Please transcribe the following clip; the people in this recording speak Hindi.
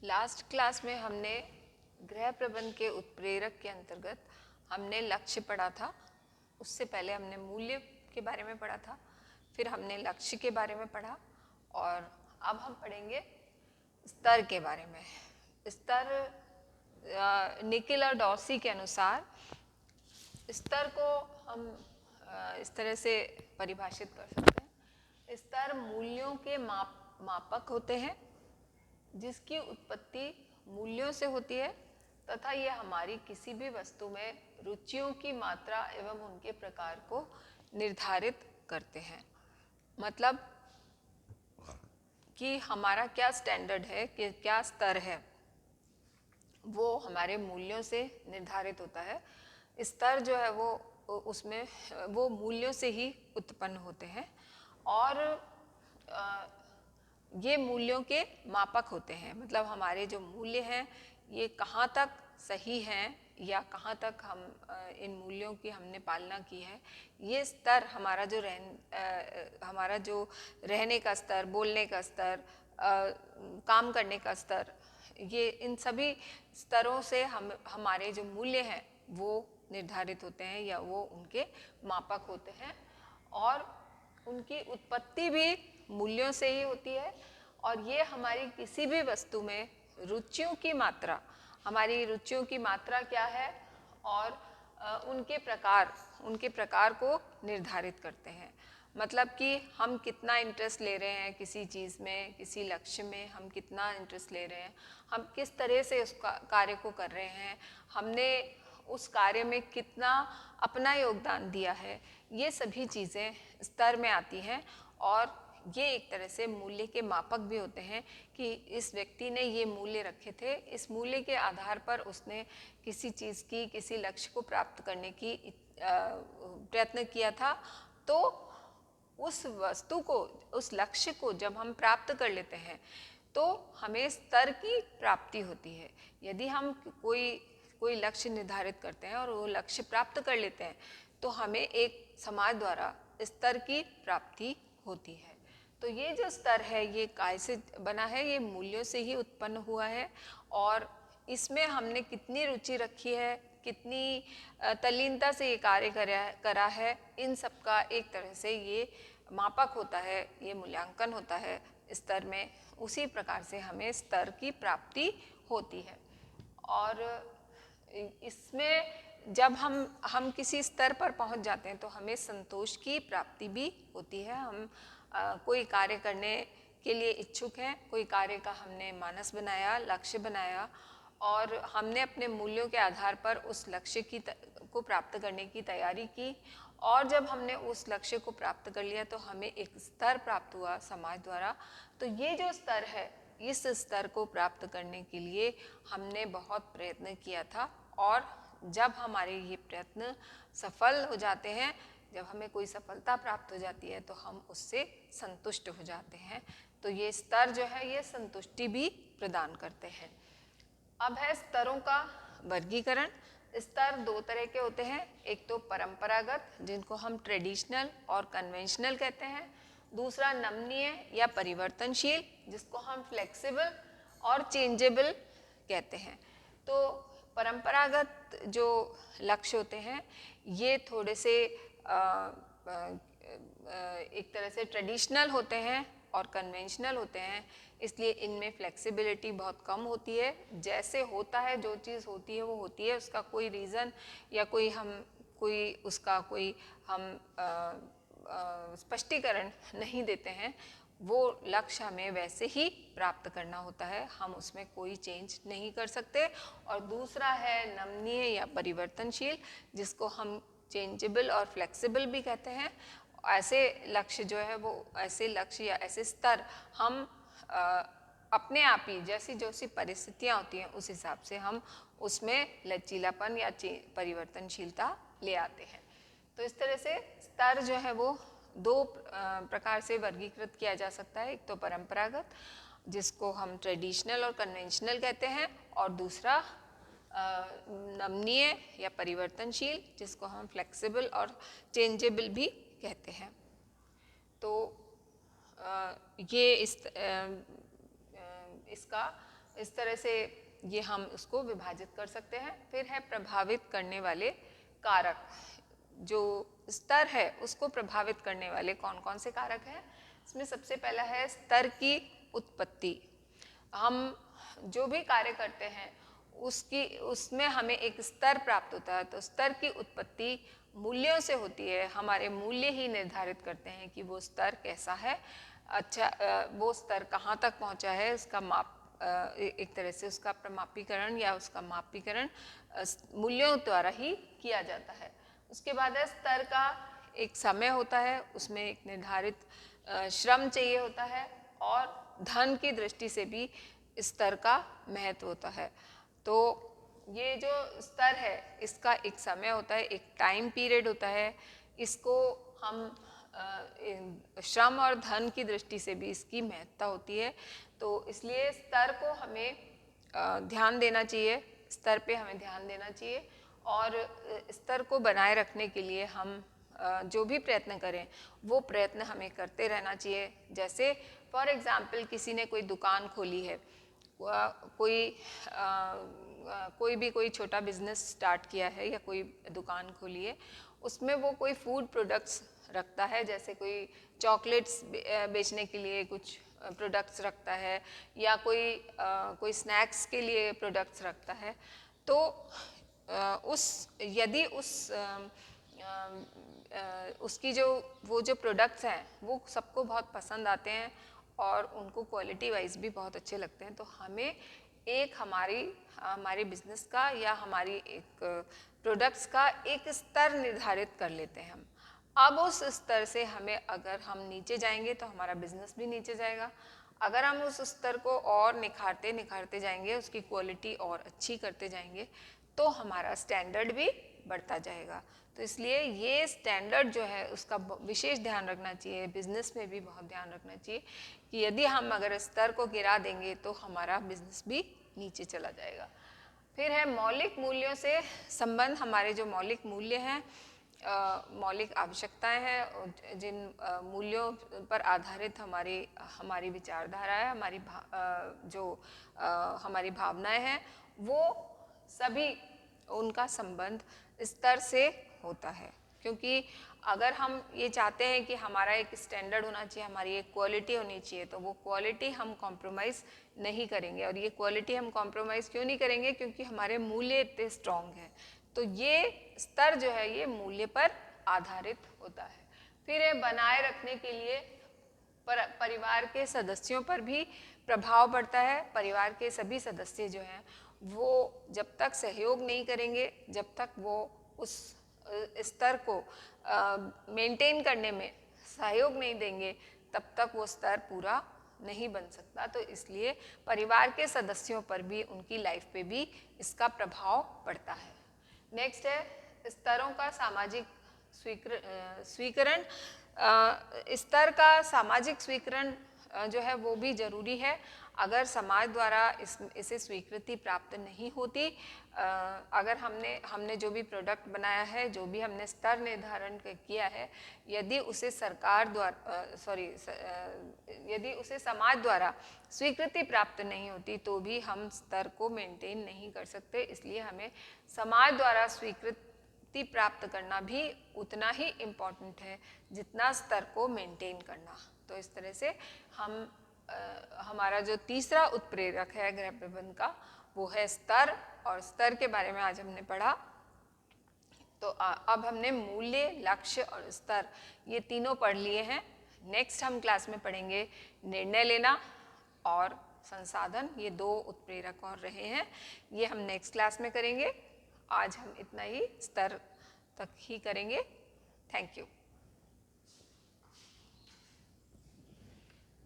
लास्ट क्लास में हमने गृह प्रबंध के उत्प्रेरक के अंतर्गत हमने लक्ष्य पढ़ा था। उससे पहले हमने मूल्य के बारे में पढ़ा था, फिर हमने लक्ष्य के बारे में पढ़ा और अब हम पढ़ेंगे स्तर के बारे में। स्तर निकिल और डॉर्सी के अनुसार स्तर को हम इस तरह से परिभाषित कर सकते हैं। स्तर मूल्यों के मापक होते हैं जिसकी उत्पत्ति मूल्यों से होती है तथा ये हमारी किसी भी वस्तु में रुचियों की मात्रा एवं उनके प्रकार को निर्धारित करते हैं। मतलब कि हमारा क्या स्टैंडर्ड है, कि क्या स्तर है, वो हमारे मूल्यों से निर्धारित होता है। स्तर जो है वो उसमें वो मूल्यों से ही उत्पन्न होते हैं और ये मूल्यों के मापक होते हैं। मतलब हमारे जो मूल्य हैं ये कहाँ तक सही हैं या कहाँ तक हम इन मूल्यों की हमने पालना की है, ये स्तर हमारा जो रहने का स्तर, बोलने का स्तर, काम करने का स्तर, ये इन सभी स्तरों से हमारे जो मूल्य हैं वो निर्धारित होते हैं या वो उनके मापक होते हैं और उनकी उत्पत्ति भी मूल्यों से ही होती है। और ये हमारी किसी भी वस्तु में रुचियों की मात्रा, हमारी रुचियों की मात्रा क्या है और उनके प्रकार को निर्धारित करते हैं। मतलब कि हम कितना इंटरेस्ट ले रहे हैं किसी चीज़ में, किसी लक्ष्य में हम कितना इंटरेस्ट ले रहे हैं, हम किस तरह से उस कार्य को कर रहे हैं, हमने उस कार्य में कितना अपना योगदान दिया है, ये सभी चीज़ें स्तर में आती हैं और ये एक तरह से मूल्य के मापक भी होते हैं कि इस व्यक्ति ने ये मूल्य रखे थे, इस मूल्य के आधार पर उसने किसी चीज़ की, किसी लक्ष्य को प्राप्त करने की प्रयत्न किया था। तो उस वस्तु को, उस लक्ष्य को जब हम प्राप्त कर लेते हैं तो हमें स्तर की प्राप्ति होती है। यदि हम कोई लक्ष्य निर्धारित करते हैं और वो लक्ष्य प्राप्त कर लेते हैं तो हमें एक समाज द्वारा स्तर की प्राप्ति होती है। तो ये जो स्तर है ये काय से बना है, ये मूल्यों से ही उत्पन्न हुआ है और इसमें हमने कितनी रुचि रखी है, कितनी तल्लीनता से ये कार्य करा है, इन सब का एक तरह से ये मापक होता है, ये मूल्यांकन होता है स्तर में। उसी प्रकार से हमें स्तर की प्राप्ति होती है और इसमें जब हम किसी स्तर पर पहुंच जाते हैं तो हमें संतोष की प्राप्ति भी होती है। हम कोई कार्य करने के लिए इच्छुक हैं, कोई कार्य का हमने मानस बनाया, लक्ष्य बनाया और हमने अपने मूल्यों के आधार पर उस लक्ष्य को प्राप्त करने की तैयारी की और जब हमने उस लक्ष्य को प्राप्त कर लिया तो हमें एक स्तर प्राप्त हुआ समाज द्वारा। तो ये जो स्तर है, इस स्तर को प्राप्त करने के लिए हमने बहुत प्रयत्न किया था और जब हमारे ये प्रयत्न सफल हो जाते हैं, जब हमें कोई सफलता प्राप्त हो जाती है तो हम उससे संतुष्ट हो जाते हैं। तो ये स्तर जो है ये संतुष्टि भी प्रदान करते हैं। अब है स्तरों का वर्गीकरण। स्तर दो तरह के होते हैं, एक तो परंपरागत जिनको हम ट्रेडिशनल और कन्वेंशनल कहते हैं, दूसरा नमनीय या परिवर्तनशील जिसको हम फ्लेक्सिबल और चेंजेबल कहते हैं। तो परंपरागत जो लक्ष्य होते हैं ये थोड़े से एक तरह से ट्रेडिशनल होते हैं और कन्वेंशनल होते हैं, इसलिए इनमें फ्लेक्सिबिलिटी बहुत कम होती है। जैसे होता है, जो चीज़ होती है वो होती है, उसका कोई रीज़न या कोई हम स्पष्टीकरण नहीं देते हैं। वो लक्ष्य हमें वैसे ही प्राप्त करना होता है, हम उसमें कोई चेंज नहीं कर सकते। और दूसरा है नमनीय या परिवर्तनशील जिसको हम चेंजेबल और फ्लेक्सिबल भी कहते हैं। ऐसे लक्ष्य जो है वो, ऐसे लक्ष्य या ऐसे स्तर हम अपने आप ही जैसी जैसी परिस्थितियाँ होती हैं उस हिसाब से हम उसमें लचीलापन या परिवर्तनशीलता ले आते हैं। तो इस तरह से स्तर जो है वो दो प्रकार से वर्गीकृत किया जा सकता है। एक तो परंपरागत जिसको हम ट्रेडिशनल और कन्वेंशनल कहते हैं और दूसरा नमनीय या परिवर्तनशील जिसको हम फ्लेक्सिबल और चेंजेबल भी कहते हैं। तो ये इसका इस तरह से ये हम उसको विभाजित कर सकते हैं। फिर है प्रभावित करने वाले कारक। जो स्तर है उसको प्रभावित करने वाले कौन कौन से कारक हैं? इसमें सबसे पहला है स्तर की उत्पत्ति। हम जो भी कार्य करते हैं उसमें हमें एक स्तर प्राप्त होता है, तो स्तर की उत्पत्ति मूल्यों से होती है। हमारे मूल्य ही निर्धारित करते हैं कि वो स्तर कैसा है, अच्छा वो स्तर कहाँ तक पहुँचा है, उसका माप एक तरह से उसका प्रमापीकरण या उसका मापीकरण मूल्यों द्वारा ही किया जाता है। उसके बाद है स्तर का एक समय होता है, उसमें एक निर्धारित श्रम चाहिए होता है, और धन की दृष्टि से भी स्तर का महत्व होता है। तो ये जो स्तर है इसका एक समय होता है, एक टाइम पीरियड होता है। इसको हम श्रम और धन की दृष्टि से भी इसकी महत्ता होती है। तो इसलिए स्तर को हमें ध्यान देना चाहिए, स्तर पे हमें ध्यान देना चाहिए, और स्तर को बनाए रखने के लिए हम जो भी प्रयत्न करें वो प्रयत्न हमें करते रहना चाहिए। जैसे फॉर एग्जाम्पल किसी ने कोई दुकान खोली है, कोई भी कोई छोटा बिजनेस स्टार्ट किया है या कोई दुकान खोली है, उसमें वो कोई फूड प्रोडक्ट्स रखता है, जैसे कोई चॉकलेट्स बेचने के लिए कुछ प्रोडक्ट्स रखता है, या कोई स्नैक्स के लिए प्रोडक्ट्स रखता है। तो यदि उसकी वो जो प्रोडक्ट्स हैं वो सबको बहुत पसंद आते हैं और उनको क्वालिटी वाइज भी बहुत अच्छे लगते हैं, तो हमें एक हमारे बिजनेस का या हमारी एक प्रोडक्ट्स का एक स्तर निर्धारित कर लेते हैं हम। अब उस स्तर से हमें, अगर हम नीचे जाएंगे तो हमारा बिजनेस भी नीचे जाएगा। अगर हम उस स्तर को और निखारते जाएंगे, उसकी क्वालिटी और अच्छी करते जाएंगे, तो हमारा स्टैंडर्ड भी बढ़ता जाएगा। तो इसलिए ये स्टैंडर्ड जो है उसका विशेष ध्यान रखना चाहिए, बिजनेस में भी बहुत ध्यान रखना चाहिए कि यदि हम अगर स्तर को गिरा देंगे तो हमारा बिजनेस भी नीचे चला जाएगा। फिर है मौलिक मूल्यों से संबंध। हमारे जो मौलिक मूल्य हैं, मौलिक आवश्यकताएं हैं, जिन मूल्यों पर आधारित हमारी विचारधारा है, हमारी भावनाएं हैं, वो सभी उनका संबंध स्तर से होता है। क्योंकि अगर हम ये चाहते हैं कि हमारा एक स्टैंडर्ड होना चाहिए, हमारी एक क्वालिटी होनी चाहिए, तो वो क्वालिटी हम कॉम्प्रोमाइज़ नहीं करेंगे। और ये क्वालिटी हम कॉम्प्रोमाइज़ क्यों नहीं करेंगे? क्योंकि हमारे मूल्य इतने स्ट्रॉन्ग हैं। तो ये स्तर जो है ये मूल्य पर आधारित होता है। फिर ये बनाए रखने के लिए परिवार के सदस्यों पर भी प्रभाव पड़ता है। परिवार के सभी सदस्य जो हैं वो जब तक सहयोग नहीं करेंगे, जब तक वो उस स्तर को मेंटेन करने में सहयोग नहीं देंगे, तब तक वो स्तर पूरा नहीं बन सकता। तो इसलिए परिवार के सदस्यों पर भी, उनकी लाइफ पे भी इसका प्रभाव पड़ता है। नेक्स्ट है स्तरों का सामाजिक स्वीकरण। स्तर का सामाजिक स्वीकरण जो है वो भी जरूरी है। अगर समाज द्वारा इसे स्वीकृति प्राप्त नहीं होती, अगर हमने जो भी प्रोडक्ट बनाया है, जो भी हमने स्तर निर्धारण किया है, यदि उसे यदि उसे समाज द्वारा स्वीकृति प्राप्त नहीं होती तो भी हम स्तर को मेंटेन नहीं कर सकते। इसलिए हमें समाज द्वारा स्वीकृति प्राप्त करना भी उतना ही इम्पोर्टेंट है जितना स्तर को मेंटेन करना। तो इस तरह से हमारा जो तीसरा उत्प्रेरक है गृह प्रबंधन का, वो है स्तर, और स्तर के बारे में आज हमने पढ़ा। तो अब हमने मूल्य, लक्ष्य और स्तर ये तीनों पढ़ लिए हैं। नेक्स्ट हम क्लास में पढ़ेंगे निर्णय लेना और संसाधन। ये 2 उत्प्रेरक और रहे हैं, ये हम नेक्स्ट क्लास में करेंगे। आज हम इतना ही स्तर तक ही करेंगे। Thank you.